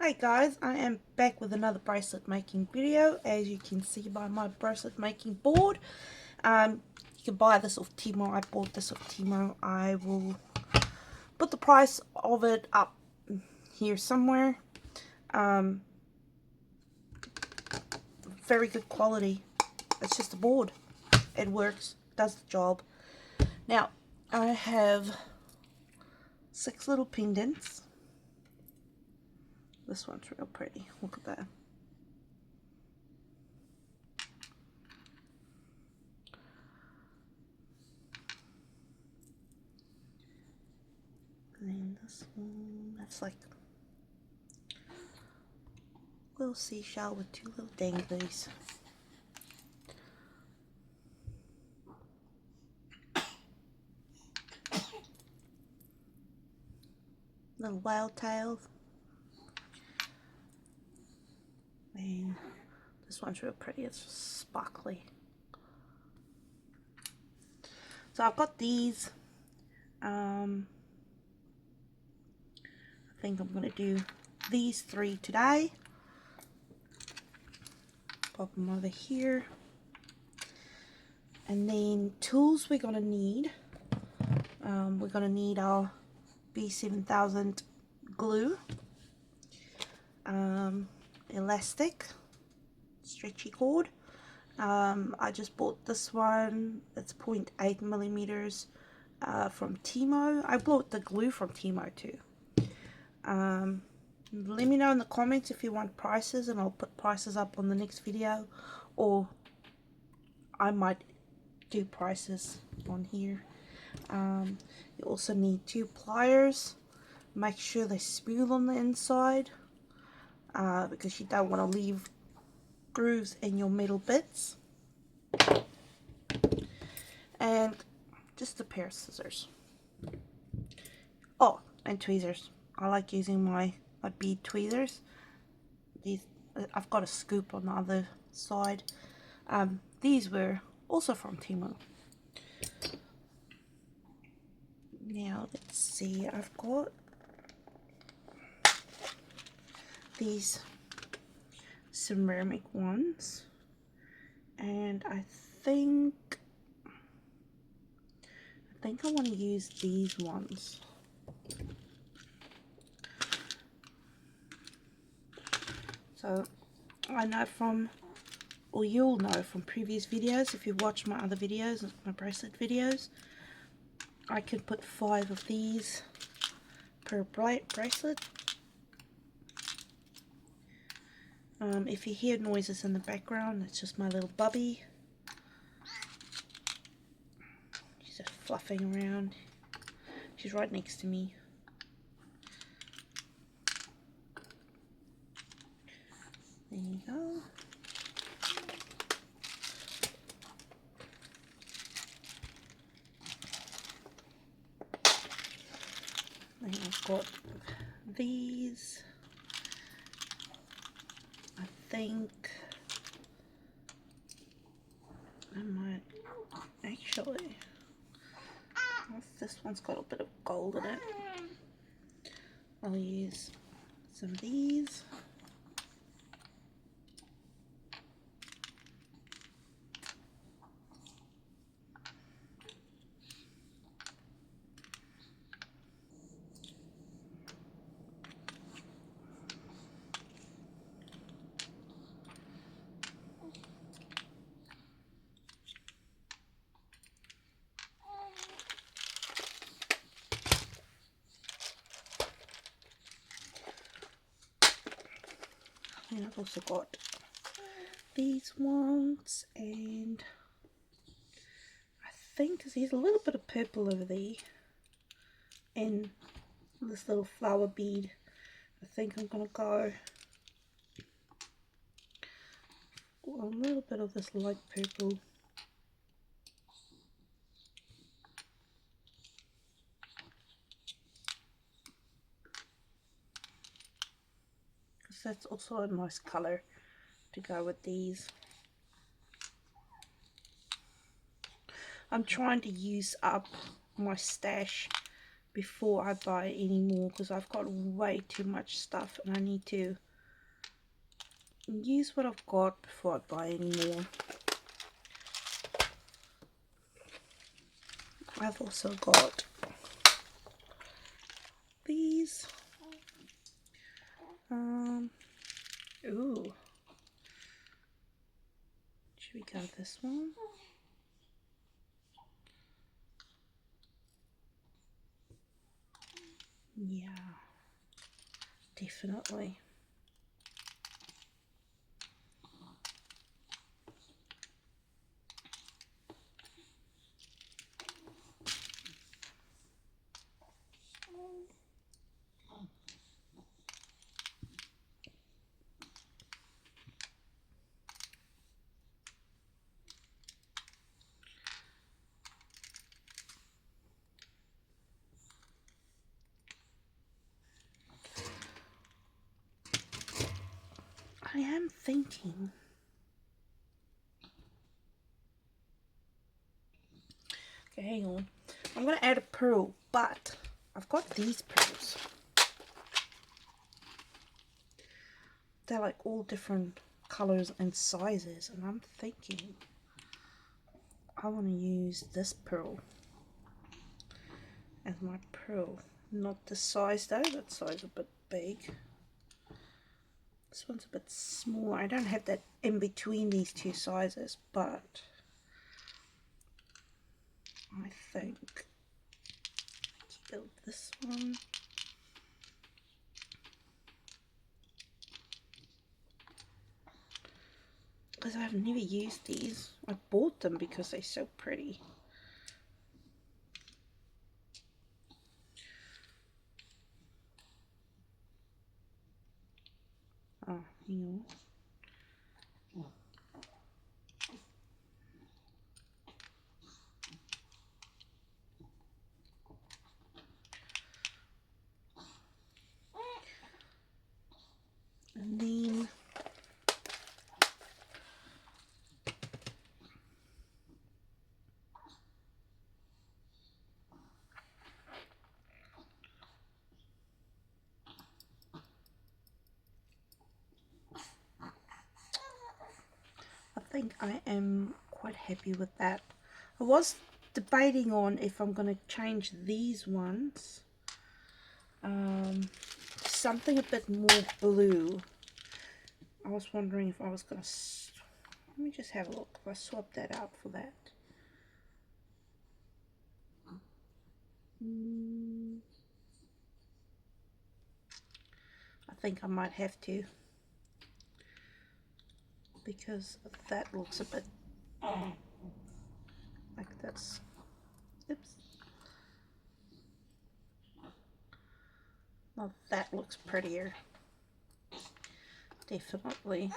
Hi guys, I am back with another bracelet making video. As you can see by my bracelet making board, you can buy this off Timo. I bought this off Timo. I will put the price of it up here somewhere. Very good quality. It's just a board. It works, does the job. Now I have 6 little pendants. This one's real pretty. Look at that. And then this one, that's like a little seashell with 2 little danglies. Little wild tails. And this one's real pretty, it's sparkly. So I've got these. I think I'm going to do these 3 today. Pop them over here. And then tools we're going to need. We're going to need our B7000 glue. Elastic. Stretchy cord. I just bought this one. It's 0.8 millimeters from Timo. I bought the glue from Timo too. Let me know in the comments if you want prices, and I'll put prices up on the next video, or I might do prices on here. You also need 2 pliers. Make sure they're smooth on the inside, because you don't want to leave grooves in your metal bits. And just a pair of scissors. Oh, and tweezers. I like using my bead tweezers. These, I've got a scoop on the other side. These were also from Timo. Now let's see, I've got these ceramic ones, and I think I want to use these ones. So I know from, or you'll know from previous videos, if you've watched my other videos, my bracelet videos, I can put 5 of these per bracelet. If you hear noises in the background, it's just my little bubby. She's just fluffing around. She's right next to me. There you go. Then I've got these. I think I might actually. This one's got a bit of gold in it. I'll use some of these. And I've also got these ones, and I think there's a little bit of purple over there, and this little flower bead. I think I'm gonna go a little bit of this light purple. Because that's also a nice color to go with these. I'm trying to use up my stash before I buy any more, because I've got way too much stuff and I need to use what I've got before I buy any more. I've also got these. Ooh. Should we go this one? Yeah, definitely. I am thinking, okay, hang on, I'm going to add a pearl, but I've got these pearls. They're like all different colors and sizes, and I'm thinking I want to use this pearl as my pearl. Not the size though, that size a bit big. This one's a bit smaller. I don't have that in between these two sizes, but I think I build this one. Because I've never used these. I bought them because they're so pretty. Oh, hang on. And then I think I am quite happy with that. I was debating on if I'm going to change these ones something a bit more blue. I was wondering if I was going to, let me just have a look, if I swap that out for that. I think I might have to, because that looks a bit like this. Oops. Well, that looks prettier. Definitely.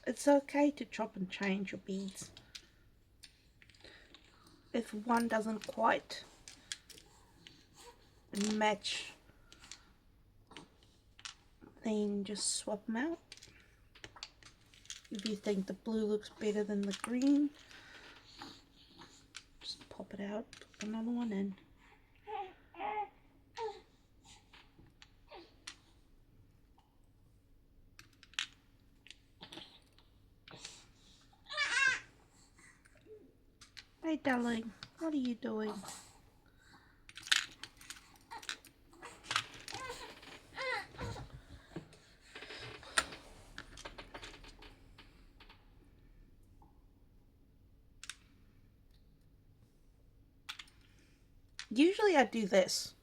It's okay to chop and change your beads. If one doesn't quite match, then just swap them out. If you think the blue looks better than the green, just pop it out, put another one in. Hey darling, what are you doing? Usually I do this.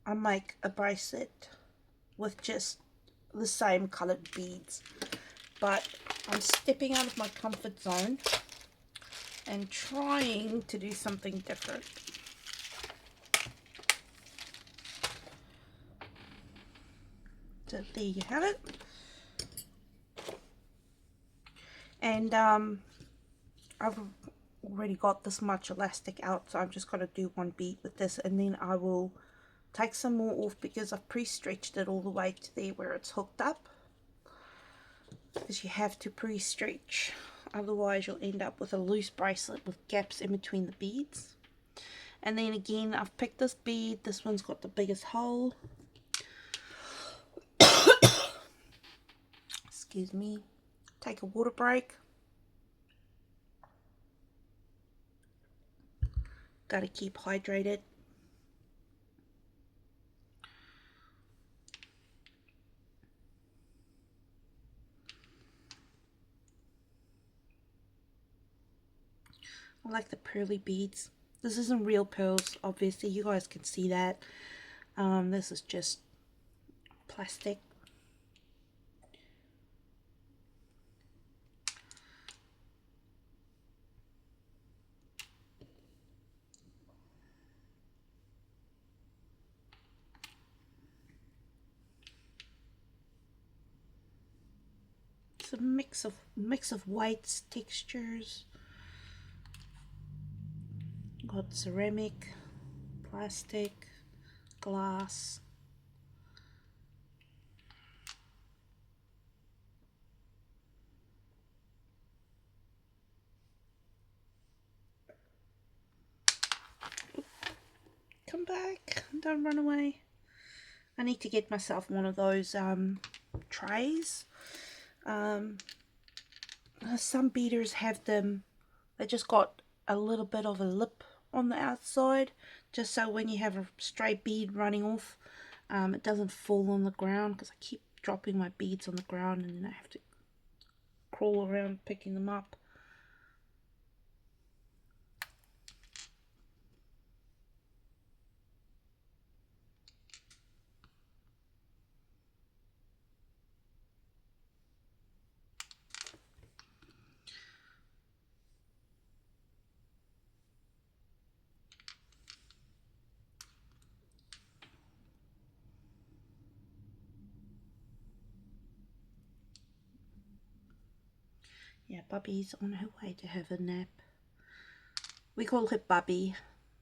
I make a bracelet with just the same colored beads, but I'm stepping out of my comfort zone and trying to do something different. So there you have it. And I've already got this much elastic out, so I'm just going to do one bead with this, and then I will take some more off because I've pre-stretched it all the way to there where it's hooked up, because you have to pre-stretch, otherwise you'll end up with a loose bracelet with gaps in between the beads. And then again, I've picked this bead. This one's got the biggest hole. Excuse me. Take a water break. Gotta keep hydrated. I like the pearly beads. This isn't real pearls, obviously. You guys can see that. This is just plastic. It's a mix of whites, textures. Got ceramic, plastic, glass. Come back, don't run away. I need to get myself one of those trays. Some beaders have them, they just got a little bit of a lip on the outside, just so when you have a stray bead running off, it doesn't fall on the ground, because I keep dropping my beads on the ground and then I have to crawl around picking them up. Yeah, Bubby's on her way to have a nap. We call her Bubby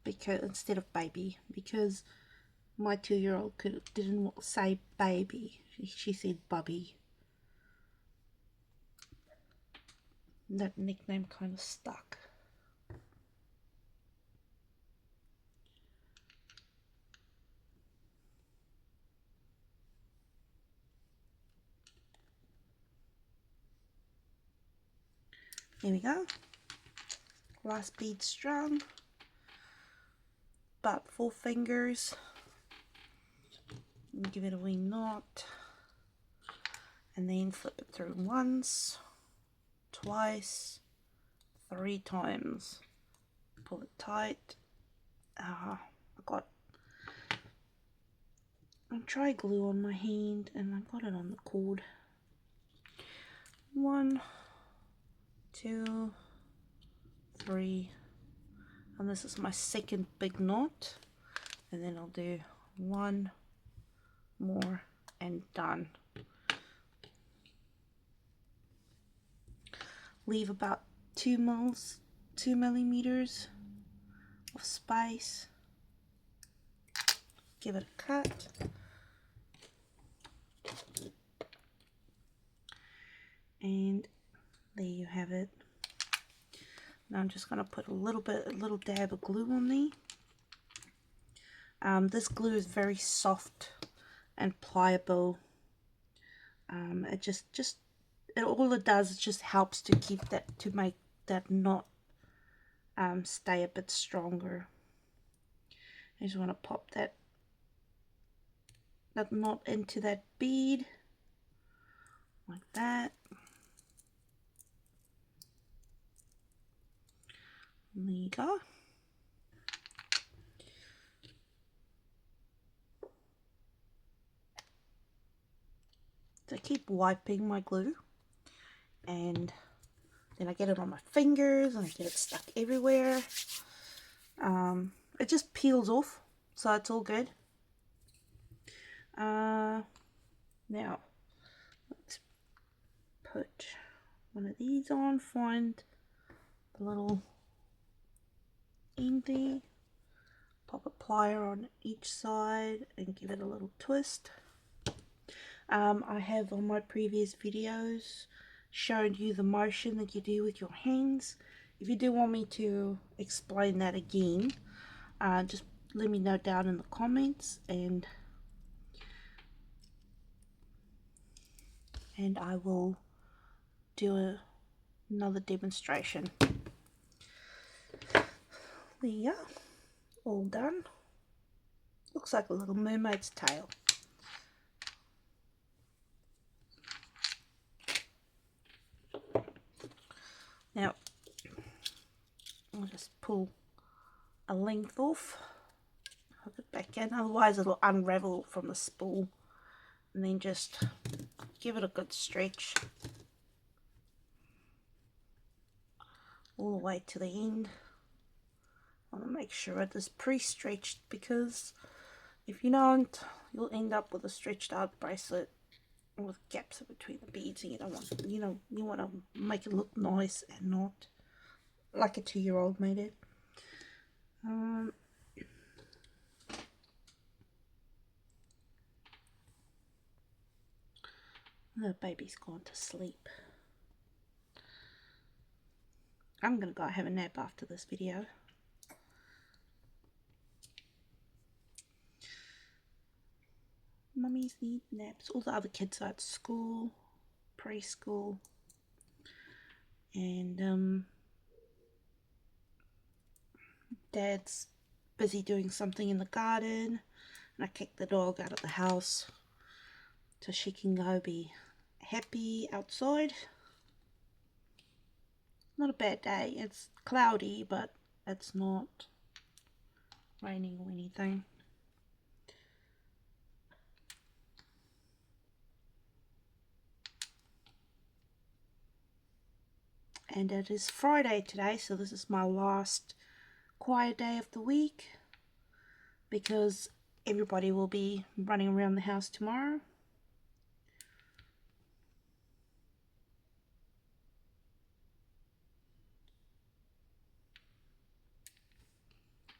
because instead of baby, because my 2-year-old didn't say baby. She said Bubby. That nickname kind of stuck. Here we go. Last bead strung. About 4 fingers. And give it a wee knot. And then flip it through once, twice, 3 times. Pull it tight. I got dry glue on my hand and I got it on the cord. 1, 2, 3, and this is my second big knot, and then I'll do 1 more and done. Leave about 2 millimeters of space. Give it a cut. And there you have it. Now I'm just going to put a little dab of glue on there. This glue is very soft and pliable. All it does is just helps to keep that, to make that knot stay a bit stronger. I just want to pop that knot into that bead like that. And there you go. So I keep wiping my glue, and then I get it on my fingers and I get it stuck everywhere. It just peels off, so it's all good. Now let's put one of these on. Find the little end there. Pop a plier on each side and give it a little twist. I have on my previous videos shown you the motion that you do with your hands. If you do want me to explain that again, just let me know down in the comments, and I will do another demonstration. There you go, all done. Looks like a little mermaid's tail. Now, I'll just pull a length off, hook it back in, otherwise it'll unravel from the spool, and then just give it a good stretch all the way to the end. I want to make sure it is pre-stretched, because if you don't, you'll end up with a stretched out bracelet with gaps in between the beads, and you don't want, you want to make it look nice and not like a 2-year-old made it. The baby's gone to sleep. I'm gonna go have a nap after this video. Mummies need naps. All the other kids are at school, preschool, and Dad's busy doing something in the garden, and I kicked the dog out of the house so she can go be happy outside. Not a bad day. It's cloudy, but it's not raining or anything. And it is Friday today, so this is my last quiet day of the week, because everybody will be running around the house tomorrow.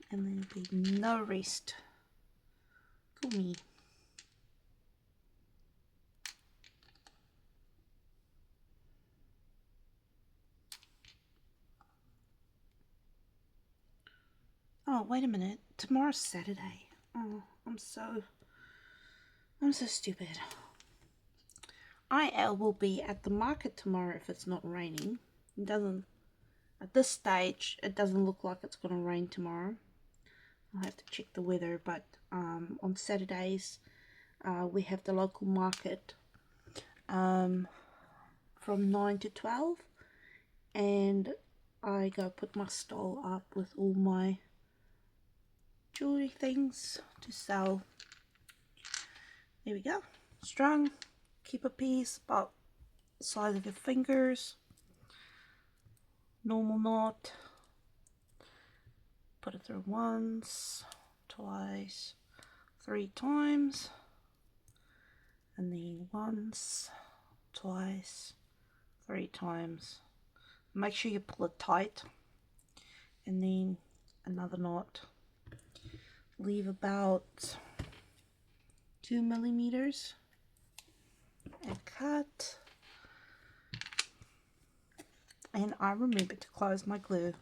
And there'll be no rest for me. Oh, wait a minute. Tomorrow's Saturday. Oh, I'm so stupid. I will be at the market tomorrow if it's not raining. It doesn't, at this stage, it doesn't look like it's going to rain tomorrow. I'll have to check the weather, but on Saturdays we have the local market from 9 to 12, and I go put my stall up with all my jewelry things to sell. There we go, strung, keep a piece about the size of your fingers, normal knot, put it through once, twice, 3 times, and then once, twice, 3 times. Make sure you pull it tight, and then another knot. Leave about 2 millimeters and cut. And I remember to close my glue.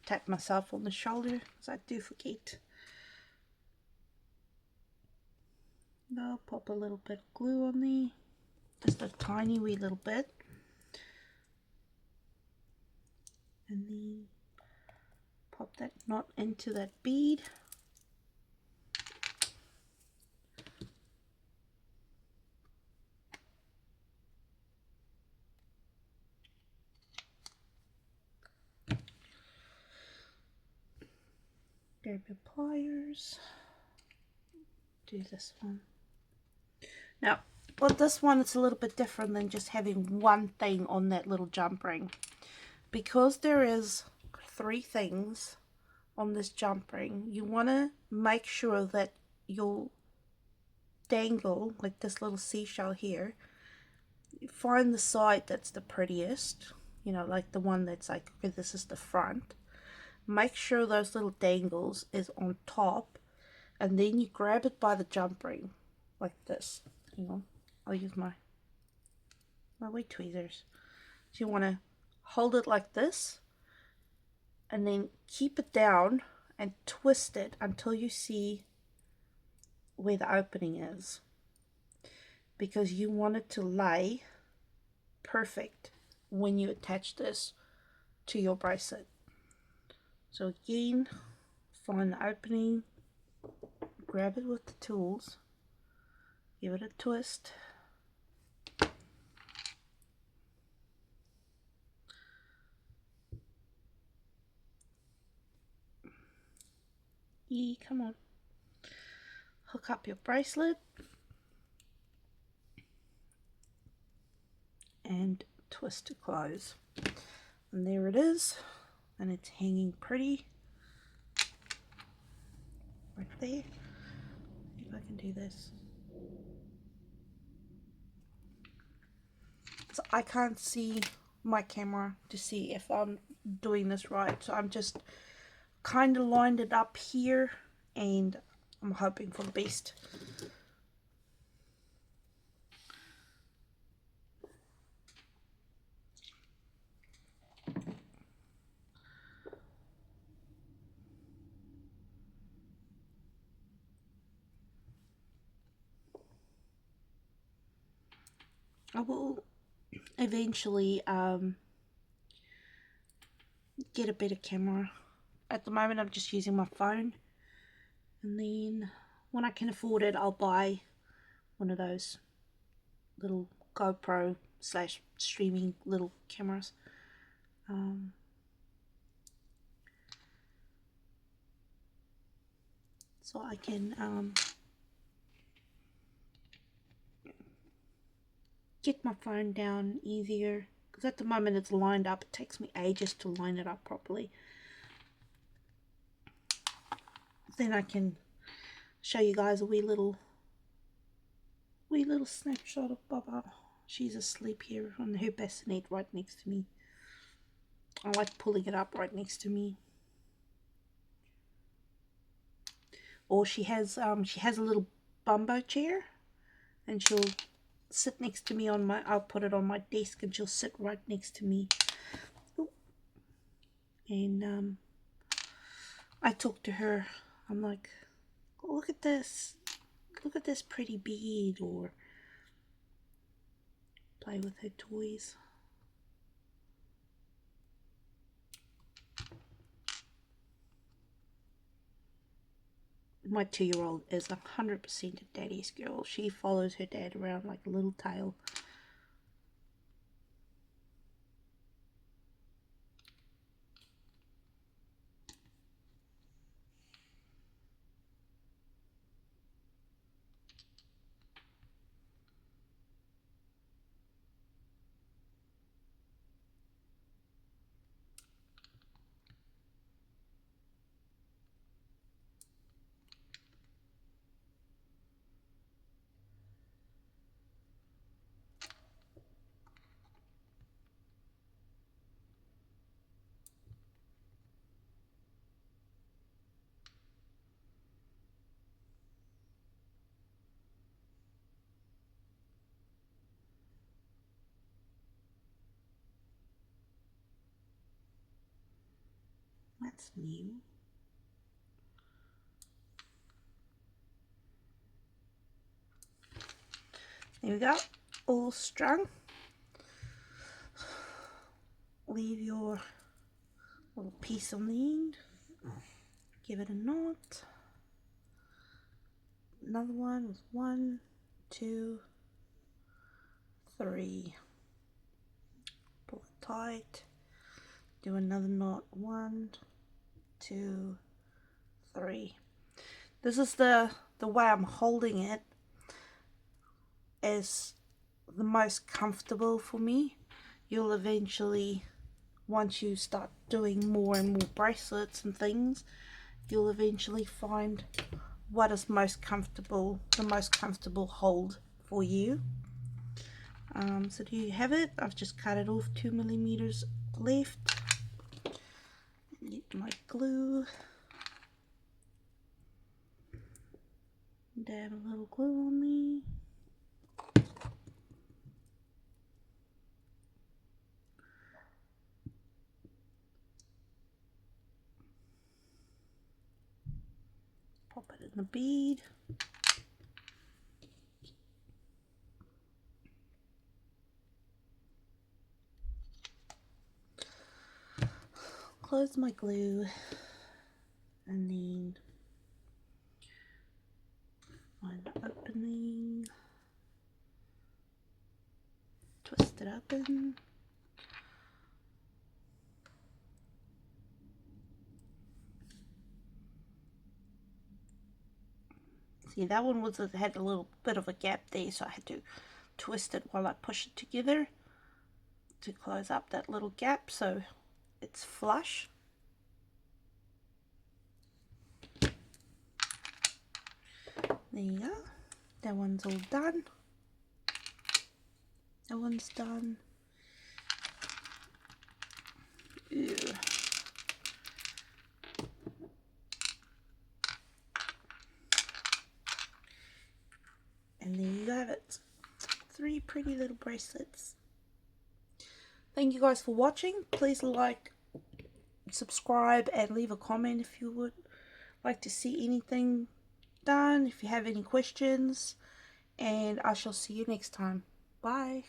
Tap myself on the shoulder, because I do forget. I'll pop a little bit of glue on there, just a tiny wee little bit, and then pop that knot into that bead. Grab your pliers, do this one. Now, with this one, it's a little bit different than just having one thing on that little jump ring. Because there is 3 things on this jump ring, you want to make sure that your dangle, like this little seashell here, you find the side that's the prettiest, you know, like the one that's like, okay, this is the front, make sure those little dangles is on top, and then you grab it by the jump ring like this. Hang on, I'll use my wee tweezers. So you want to hold it like this and then keep it down and twist it until you see where the opening is, because you want it to lay perfect when you attach this to your bracelet. So again, find the opening, grab it with the tools, give it a twist, come on, hook up your bracelet and twist to close, and there it is, and it's hanging pretty right there. If I can do this, so I can't see my camera to see if I'm doing this right, so I'm just kind of lined it up here and I'm hoping for the best. I will eventually get a better camera. At the moment I'm just using my phone, and then when I can afford it I'll buy one of those little GoPro slash streaming little cameras. So I can get my phone down easier, because at the moment it's lined up. It takes me ages to line it up properly. Then I can show you guys a wee little snapshot of Baba. She's asleep here on her bassinet right next to me. I like pulling it up right next to me. Or she has a little bumbo chair, and she'll sit next to me on my, I'll put it on my desk and she'll sit right next to me. Ooh. And I talk to her. I'm like, look at this pretty bead, or play with her toys. My 2-year-old is 100% a daddy's girl. She follows her dad around like a little tail. That's new. There we go, all strung. Leave your little piece on the end. Give it a knot. Another one with 1, 2, 3. Pull it tight. Do another knot. 1, 2, 3. This is the way I'm holding it is the most comfortable for me. You'll eventually, once you start doing more and more bracelets and things, you'll eventually find what is most comfortable, the most comfortable hold for you. So do you have it? I've just cut it off 2 millimeters left. my glue. Dab a little glue on me. Pop it in the bead. Close my glue and then find the opening, twist it open. See, that one had a little bit of a gap there, so I had to twist it while I push it together to close up that little gap so it's flush. There you go. That one's all done. That one's done. Ew. And there you have it. 3 pretty little bracelets. Thank you guys for watching. Please like, subscribe, and leave a comment if you would like to see anything done, if you have any questions, and I shall see you next time. Bye.